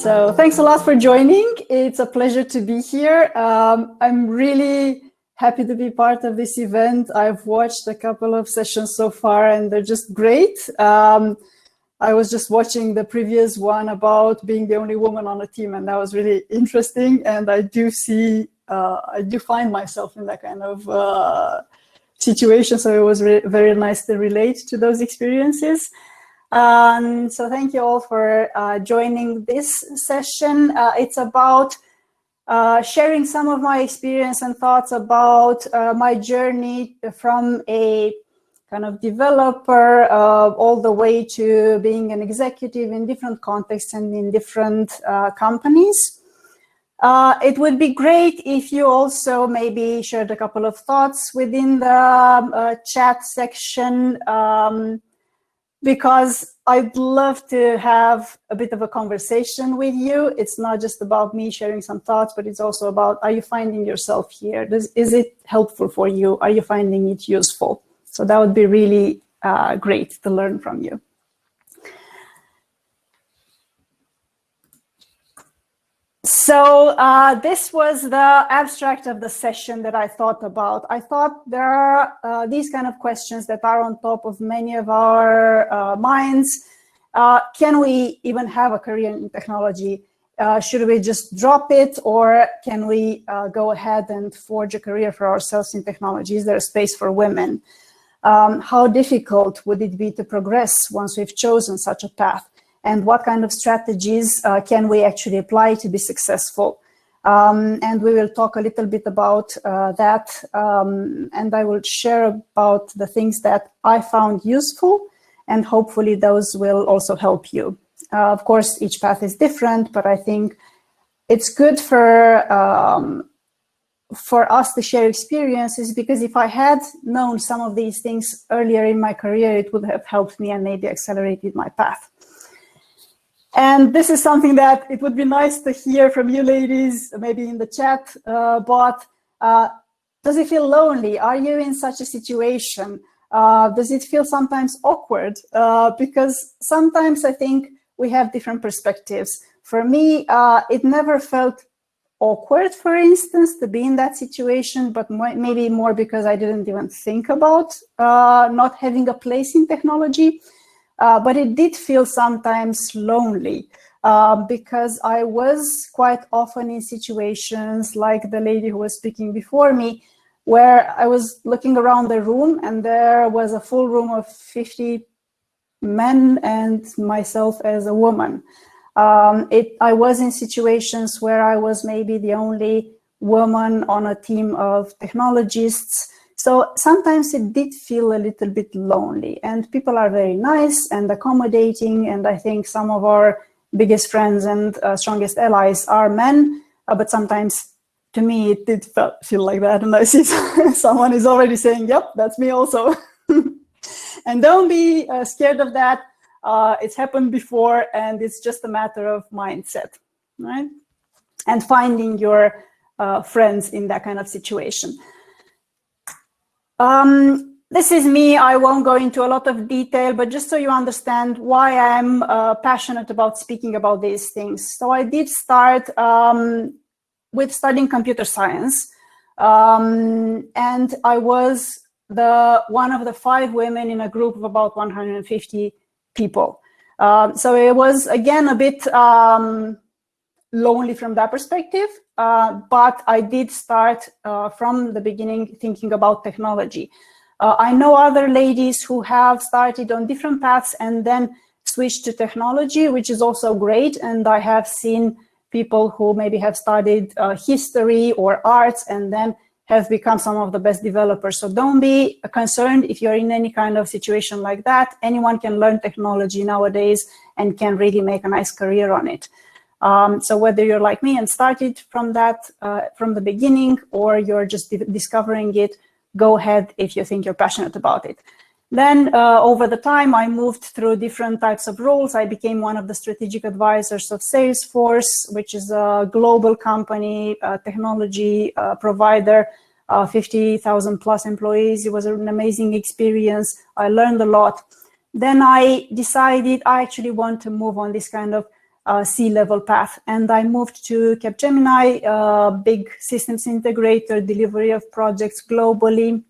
So thanks a lot for joining. It's a pleasure to be here. I'm really happy to be part of this event. I've watched a couple of sessions so far and they're just great. I was just watching the previous one about being the only woman on a team, and that was really interesting. And I do find myself in that kind of situation. So it was very nice to relate to those experiences. So thank you all for joining this session. It's about sharing some of my experience and thoughts about my journey from a kind of developer all the way to being an executive in different contexts and in different companies. It would be great if you also maybe shared a couple of thoughts within the chat section, because I'd love to have a bit of a conversation with you. It's not just about me sharing some thoughts, but it's also about, are you finding yourself here? Is it helpful for you? Are you finding it useful? So that would be really great to learn from you. So this was the abstract of the session that I thought about. I thought there are these kind of questions that are on top of many of our minds. Can we even have a career in technology? Should we just drop it, or can we go ahead and forge a career for ourselves in technology? Is there a space for women? How difficult would it be to progress once we've chosen such a path? And what kind of strategies can we actually apply to be successful? And we will talk a little bit about that. And I will share about the things that I found useful, and hopefully those will also help you. Of course, each path is different, but I think it's good for us to share experiences, because if I had known some of these things earlier in my career, it would have helped me and maybe accelerated my path. And this is something that it would be nice to hear from you ladies, maybe in the chat, but does it feel lonely? Are you in such a situation? Does it feel sometimes awkward? Because sometimes I think we have different perspectives. For me, it never felt awkward, for instance, to be in that situation, but maybe more because I didn't even think about not having a place in technology. But it did feel sometimes lonely because I was quite often in situations like the lady who was speaking before me, where I was looking around the room and there was a full room of 50 men and myself as a woman. I was in situations where I was maybe the only woman on a team of technologists. So sometimes it did feel a little bit lonely, and people are very nice and accommodating. And I think some of our biggest friends and strongest allies are men, but sometimes to me, it did feel like that. And I see someone is already saying, yep, that's me also. And don't be scared of that. It's happened before, and it's just a matter of mindset, right? And finding your friends in that kind of situation. This is me. I won't go into a lot of detail, but just so you understand why I'm passionate about speaking about these things. So I did start with studying computer science, and I was one of the 5 women in a group of about 150 people. So it was, again, a bit lonely from that perspective, but I did start from the beginning thinking about technology. I know other ladies who have started on different paths and then switched to technology, which is also great. And I have seen people who maybe have studied history or arts and then have become some of the best developers. So don't be concerned if you're in any kind of situation like that. Anyone can learn technology nowadays and can really make a nice career on it. So whether you're like me and started from that from the beginning, or you're just discovering it, go ahead if you think you're passionate about it. Then over the time, I moved through different types of roles. I became one of the strategic advisors of Salesforce, which is a global company, technology provider, 50,000 plus employees. It was an amazing experience. I learned a lot. Then I decided I actually want to move on this kind of C-level path. And I moved to Capgemini, a big systems integrator, delivery of projects globally.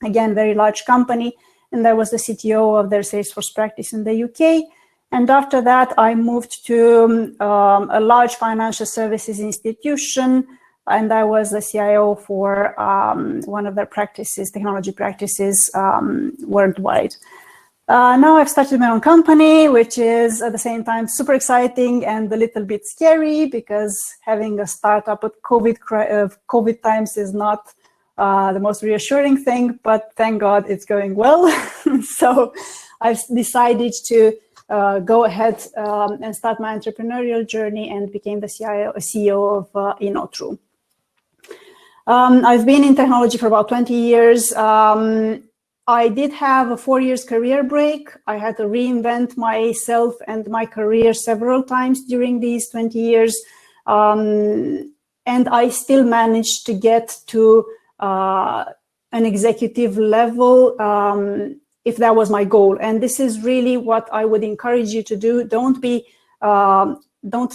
Again, very large company. And I was the CTO of their Salesforce practice in the UK. And after that, I moved to a large financial services institution, and I was the CIO for one of their practices, technology practices worldwide. Now I've started my own company, which is at the same time super exciting and a little bit scary, because having a startup at COVID times is not the most reassuring thing, but thank God it's going well. So I've decided to go ahead and start my entrepreneurial journey and became the CEO of InnoTrue. I've been in technology for about 20 years. I did have a 4 years career break. I had to reinvent myself and my career several times during these 20 years. And I still managed to get to an executive level if that was my goal. And this is really what I would encourage you to do. Don't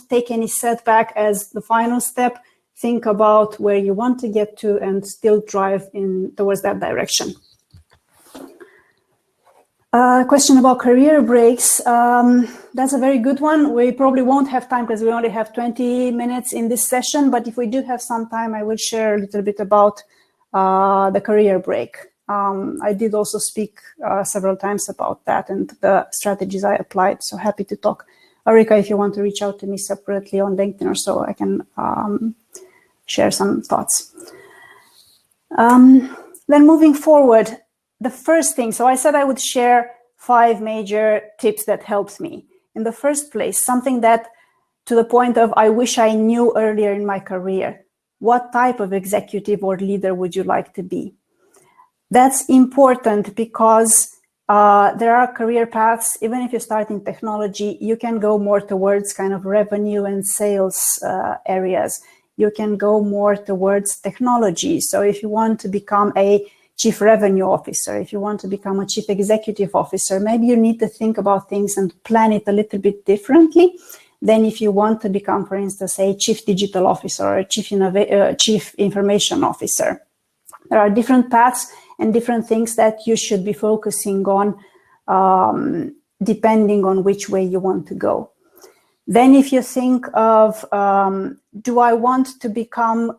take any setback as the final step. Think about where you want to get to and still drive towards that direction. Question about career breaks. That's a very good one. We probably won't have time because we only have 20 minutes in this session, but if we do have some time, I will share a little bit about the career break. I did also speak several times about that and the strategies I applied, so happy to talk. Arika, if you want to reach out to me separately on LinkedIn or so, I can share some thoughts. Then moving forward, the first thing, so I said I would share 5 major tips that helped me. In the first place, something that to the point of I wish I knew earlier in my career. What type of executive or leader would you like to be? That's important because there are career paths. Even if you start in technology, you can go more towards kind of revenue and sales areas. You can go more towards technology. So if you want to become a chief revenue officer, if you want to become a chief executive officer, maybe you need to think about things and plan it a little bit differently than if you want to become, for instance, a chief digital officer or a chief information officer. There are different paths and different things that you should be focusing on depending on which way you want to go. Then if you think of, do I want to become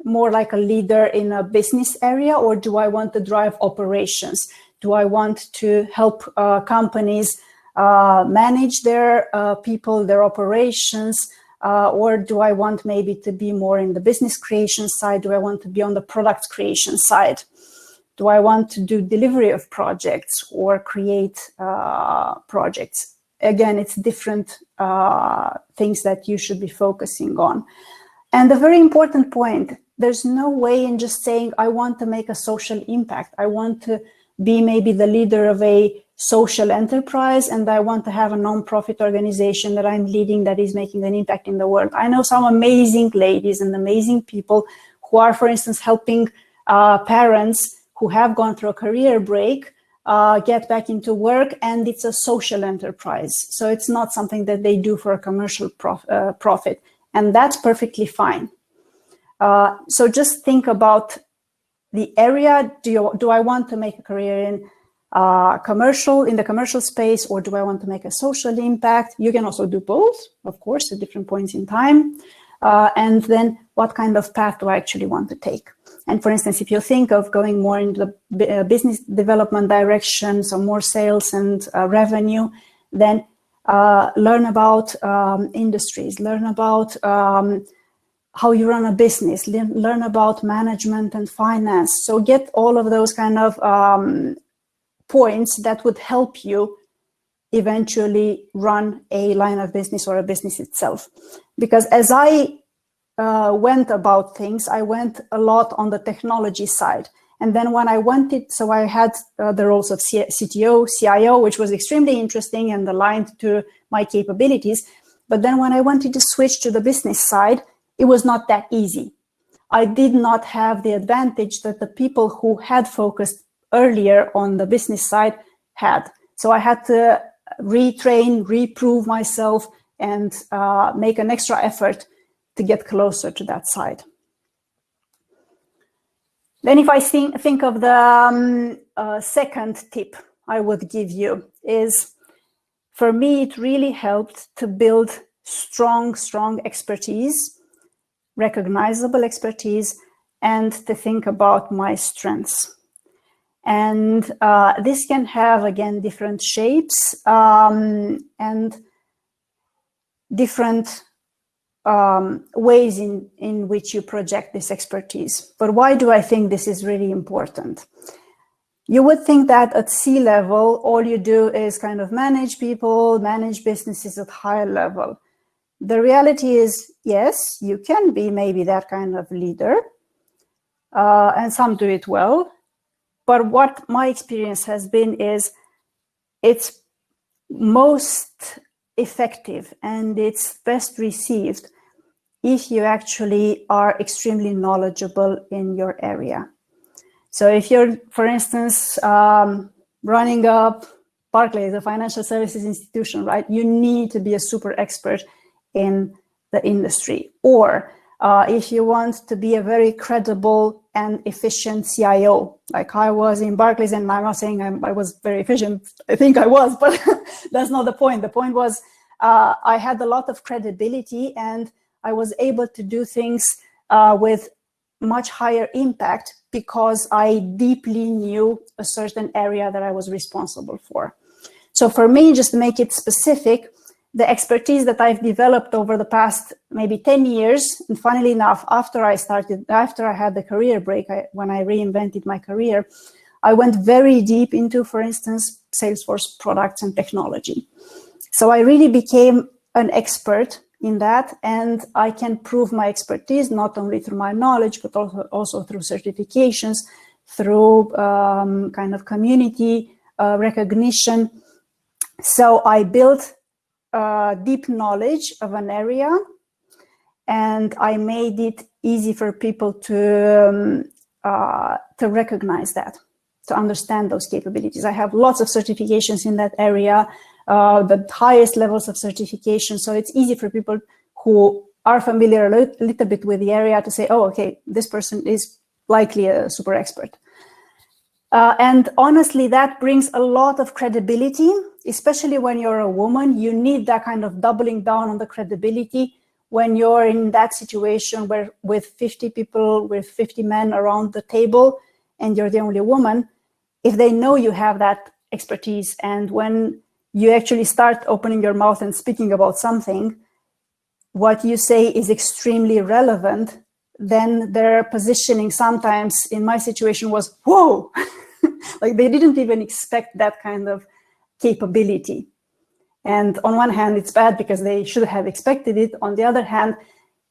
more like a leader in a business area, or do I want to drive operations? Do I want to help companies manage their people, their operations, or do I want maybe to be more in the business creation side? Do I want to be on the product creation side? Do I want to do delivery of projects or create projects? Again, it's different things that you should be focusing on. And a very important point, there's no way in just saying, I want to make a social impact. I want to be maybe the leader of a social enterprise, and I want to have a non-profit organization that I'm leading that is making an impact in the world. I know some amazing ladies and amazing people who are, for instance, helping parents who have gone through a career break get back into work, and it's a social enterprise. So it's not something that they do for a commercial profit, and that's perfectly fine. So just think about the area. Do I want to make a career in the commercial space, or do I want to make a social impact? You can also do both, of course, at different points in time. And then what kind of path do I actually want to take? And for instance, if you think of going more into the business development direction, so more sales and revenue, then learn about industries, learn about how you run a business, learn about management and finance. So get all of those kind of points that would help you eventually run a line of business or a business itself. Because as I went about things, I went a lot on the technology side. And then when I wanted, so I had the roles of CTO, CIO, which was extremely interesting and aligned to my capabilities. But then when I wanted to switch to the business side, it was not that easy. I did not have the advantage that the people who had focused earlier on the business side had. So I had to retrain, reprove myself, and make an extra effort to get closer to that side. Then if I think of the second tip I would give you is, for me, it really helped to build strong expertise, recognizable expertise, and to think about my strengths. And this can have, again, different shapes and different ways in which you project this expertise. But why do I think this is really important? You would think that at C-level, all you do is kind of manage people, manage businesses at higher level. The reality is, yes, you can be maybe that kind of leader, and some do it well. But what my experience has been is it's most effective and it's best received if you actually are extremely knowledgeable in your area. So if you're, for instance, running up Barclays, a financial services institution, right? You need to be a super expert in the industry. Or if you want to be a very credible and efficient CIO, like I was in Barclays, and I'm not saying I was very efficient, I think I was, but that's not the point. The point was I had a lot of credibility and I was able to do things with much higher impact because I deeply knew a certain area that I was responsible for. So for me, just to make it specific, the expertise that I've developed over the past maybe 10 years, and funnily enough, after I had the career break, when I reinvented my career, I went very deep into, for instance, Salesforce products and technology. So I really became an expert in that, and I can prove my expertise not only through my knowledge, but also through certifications, through kind of community recognition. So I built deep knowledge of an area, and I made it easy for people to recognize that, to understand those capabilities. I have lots of certifications in that area, the highest levels of certification. So it's easy for people who are familiar a little bit with the area to say, oh, okay, this person is likely a super expert. And honestly, that brings a lot of credibility, especially when you're a woman. You need that kind of doubling down on the credibility when you're in that situation where with 50 people, with 50 men around the table, and you're the only woman. If they know you have that expertise, and when you actually start opening your mouth and speaking about something, what you say is extremely relevant, then their positioning sometimes in my situation was, whoa, like they didn't even expect that kind of capability. And on one hand, it's bad because they should have expected it. On the other hand,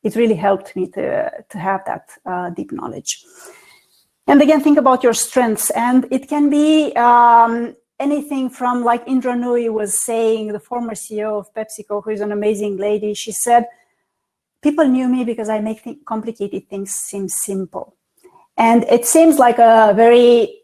it really helped me to have that deep knowledge. And again, think about your strengths. And it can be anything from, like Indra Nooyi was saying, the former CEO of PepsiCo, who is an amazing lady. She said, people knew me because I make complicated things seem simple. And it seems like a very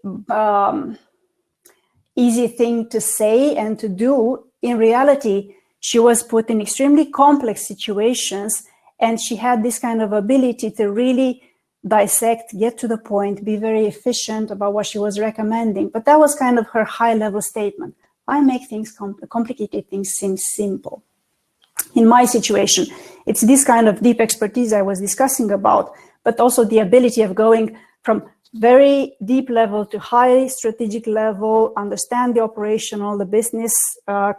easy thing to say and to do. In reality, she was put in extremely complex situations, and she had this kind of ability to really dissect, get to the point, be very efficient about what she was recommending. But that was kind of her high-level statement. I make things complicated things seem simple. In my situation, it's this kind of deep expertise I was discussing about, but also the ability of going from very deep level to high strategic level, understand the operational, the business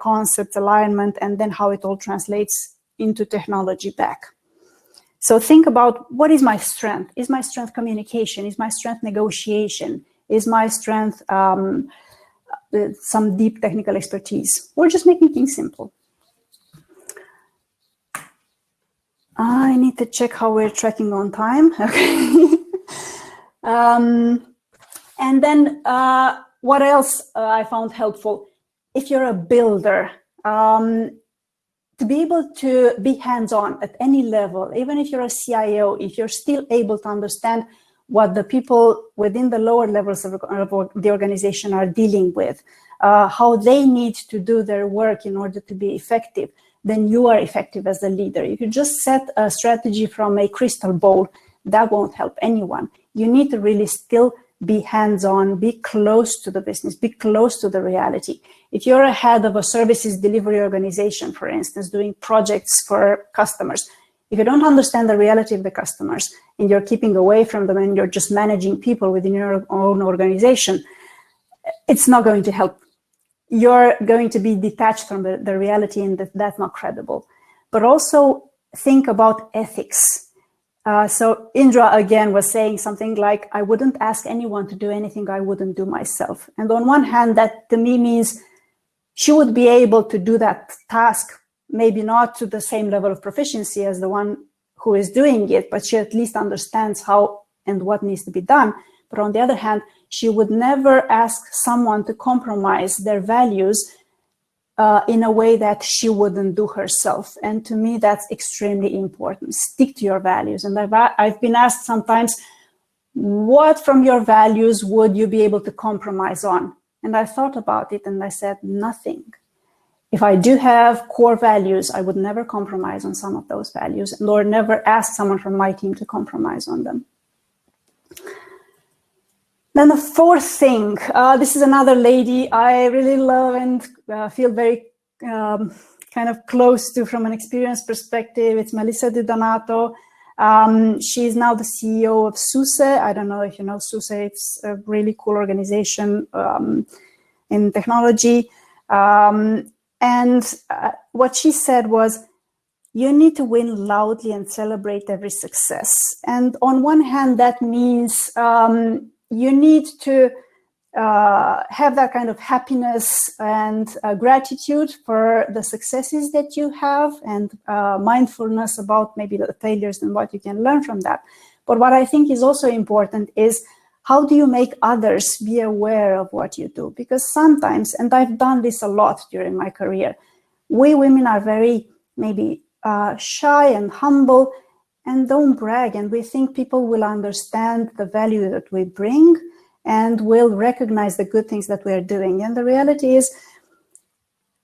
concept alignment, and then how it all translates into technology back. So think about, what is my strength? Is my strength communication? Is my strength negotiation? Is my strength some deep technical expertise? Or just making things simple? I need to check how we're tracking on time. Okay. And then what else I found helpful? If you're a builder, to be able to be hands-on at any level, even if you're a CIO, if you're still able to understand what the people within the lower levels of the organization are dealing with, how they need to do their work in order to be effective, then you are effective as a leader. If you just set a strategy from a crystal ball, that won't help anyone. You need to really still be hands-on, be close to the business, be close to the reality. If you're a head of a services delivery organization, for instance, doing projects for customers, if you don't understand the reality of the customers and you're keeping away from them and you're just managing people within your own organization, it's not going to help. You're going to be detached from the reality, and that's not credible. But also think about ethics. So Indra again was saying something like, I wouldn't ask anyone to do anything I wouldn't do myself. And on one hand, that to me means she would be able to do that task, maybe not to the same level of proficiency as the one who is doing it, but she at least understands how and what needs to be done. But on the other hand, she would never ask someone to compromise their values in a way that she wouldn't do herself. And to me, that's extremely important. Stick to your values. And I've been asked sometimes, what from your values would you be able to compromise on? And I thought about it and I said, nothing. If I do have core values, I would never compromise on some of those values, nor never ask someone from my team to compromise on them. Then the fourth thing, this is another lady I really love and feel very kind of close to from an experience perspective. It's Melissa Di Donato. She's now the CEO of SUSE. I don't know if you know SUSE. It's a really cool organization in technology. And what she said was, you need to win loudly and celebrate every success. And on one hand, that means you need to have that kind of happiness and gratitude for the successes that you have, and mindfulness about maybe the failures and what you can learn from that. But what I think is also important is, how do you make others be aware of what you do? Because sometimes, and I've done this a lot during my career, we women are very maybe shy and humble and don't brag. And we think people will understand the value that we bring and will recognize the good things that we are doing. And the reality is,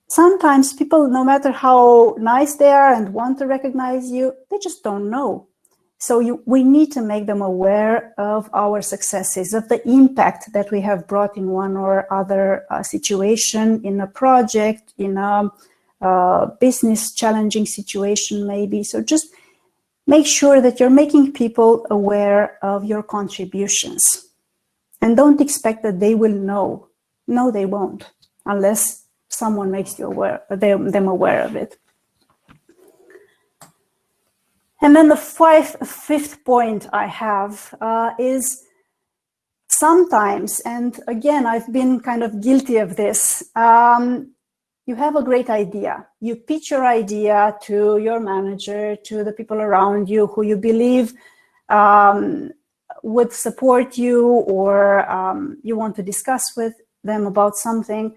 sometimes people, no matter how nice they are and want to recognize you, they just don't know. So we need to make them aware of our successes, of the impact that we have brought in one or other situation, in a project, in a business challenging situation maybe. So just make sure that you're making people aware of your contributions. And don't expect that they will know. No, they won't, unless someone makes you aware, them aware of it. And then the fifth point I have is, sometimes, and again, I've been kind of guilty of this, you have a great idea. You pitch your idea to your manager, to the people around you who you believe would support you, or you want to discuss with them about something,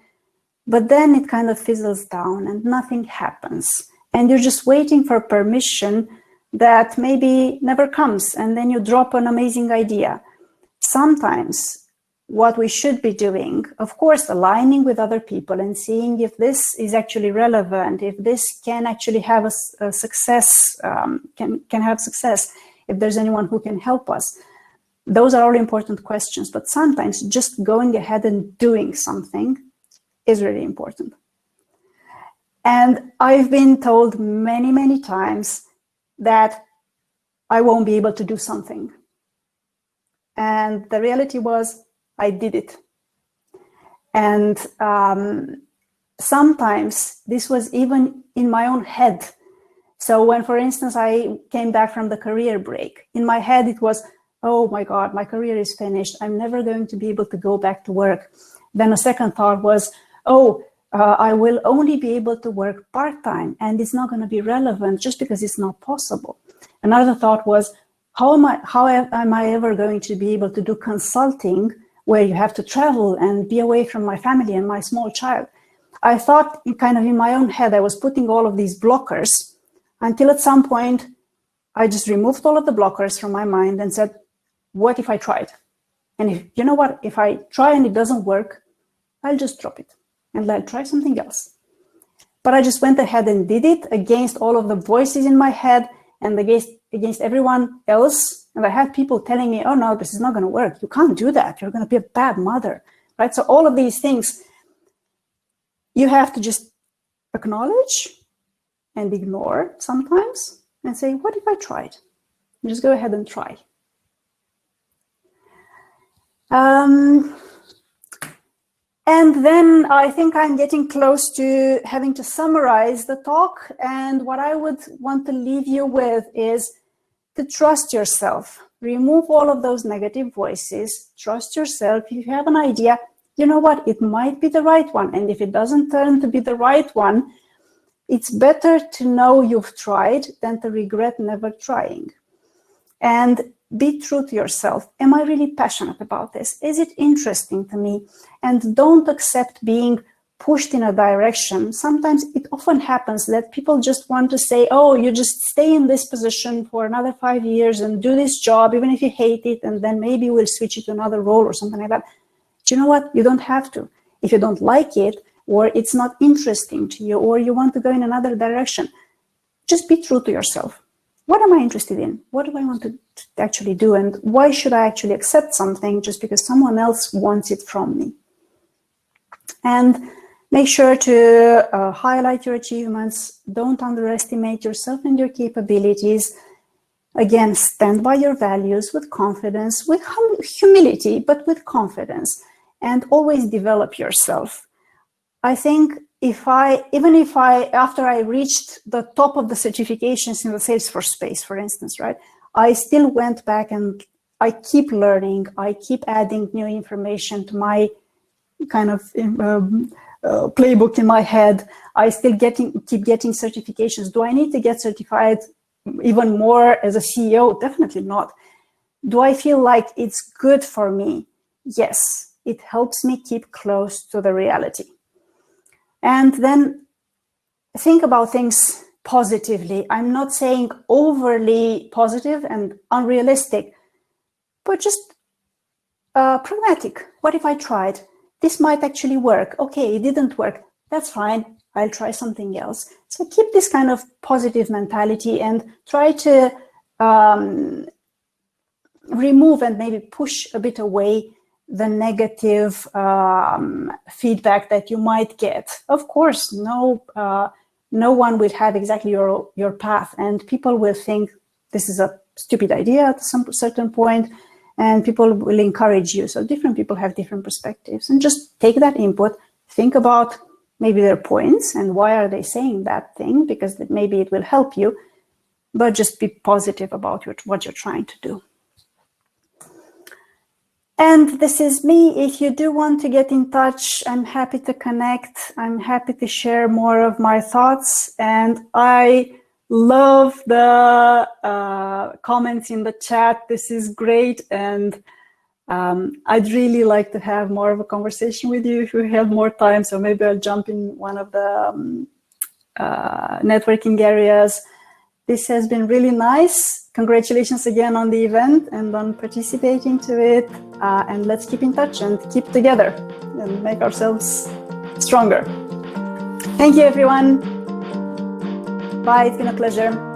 but then it kind of fizzles down and nothing happens. And you're just waiting for permission that maybe never comes, and then you drop an amazing idea. Sometimes what we should be doing, of course, aligning with other people and seeing if this is actually relevant, if this can actually have a success, can have success, if there's anyone who can help us. Those are all important questions, but sometimes just going ahead and doing something is really important. And I've been told many, many times that I won't be able to do something. And the reality was, I did it. And sometimes this was even in my own head. So when, for instance, I came back from the career break, in my head it was, oh my God, my career is finished. I'm never going to be able to go back to work. Then a second thought was, I will only be able to work part-time, and it's not going to be relevant just because it's not possible. Another thought was, how am I ever going to be able to do consulting where you have to travel and be away from my family and my small child? I thought kind of in my own head, I was putting all of these blockers, until at some point, I just removed all of the blockers from my mind and said, what if I tried? And you know what, if I try and it doesn't work, I'll just drop it and I'll try something else. But I just went ahead and did it against all of the voices in my head and against everyone else. And I had people telling me, oh no, this is not going to work. You can't do that. You're going to be a bad mother, right? So all of these things, you have to just acknowledge and ignore sometimes and say, what if I tried? Just go ahead and try. And then I think I'm getting close to having to summarize the talk. And what I would want to leave you with is to trust yourself. Remove all of those negative voices. Trust yourself. If you have an idea, you know what? It might be the right one. And if it doesn't turn to be the right one, it's better to know you've tried than to regret never trying. And be true to yourself. Am I really passionate about this? Is it interesting to me? And don't accept being pushed in a direction. Sometimes it often happens that people just want to say, oh, you just stay in this position for another 5 years and do this job, even if you hate it, and then maybe we'll switch it to another role or something like that. Do you know what? You don't have to. If you don't like it, or it's not interesting to you, or you want to go in another direction, just be true to yourself. What am I interested in? What do I want to actually do? And why should I actually accept something just because someone else wants it from me? And make sure to highlight your achievements. Don't underestimate yourself and your capabilities. Again, stand by your values with confidence, with humility, but with confidence. And always develop yourself. I think after I reached the top of the certifications in the Salesforce space, for instance, right, I still went back and I keep learning. I keep adding new information to my kind of playbook in my head. I still keep getting certifications. Do I need to get certified even more as a CEO? Definitely not. Do I feel like it's good for me? Yes, it helps me keep close to the reality. And then think about things positively. I'm not saying overly positive and unrealistic, but just pragmatic. What if I tried? This might actually work. Okay, it didn't work. That's fine. I'll try something else. So keep this kind of positive mentality and try to remove and maybe push a bit away the negative feedback that you might get. Of course, no one will have exactly your path, and people will think this is a stupid idea at some certain point, and people will encourage you. So different people have different perspectives, and just take that input, think about maybe their points and why are they saying that thing, because maybe it will help you, but just be positive about what you're trying to do. And this is me. If you do want to get in touch, I'm happy to connect. I'm happy to share more of my thoughts. And I love the comments in the chat. This is great. And I'd really like to have more of a conversation with you if we have more time. So maybe I'll jump in one of the networking areas. This has been really nice. Congratulations again on the event and on participating to it. And let's keep in touch and keep together and make ourselves stronger. Thank you, everyone. Bye. It's been a pleasure.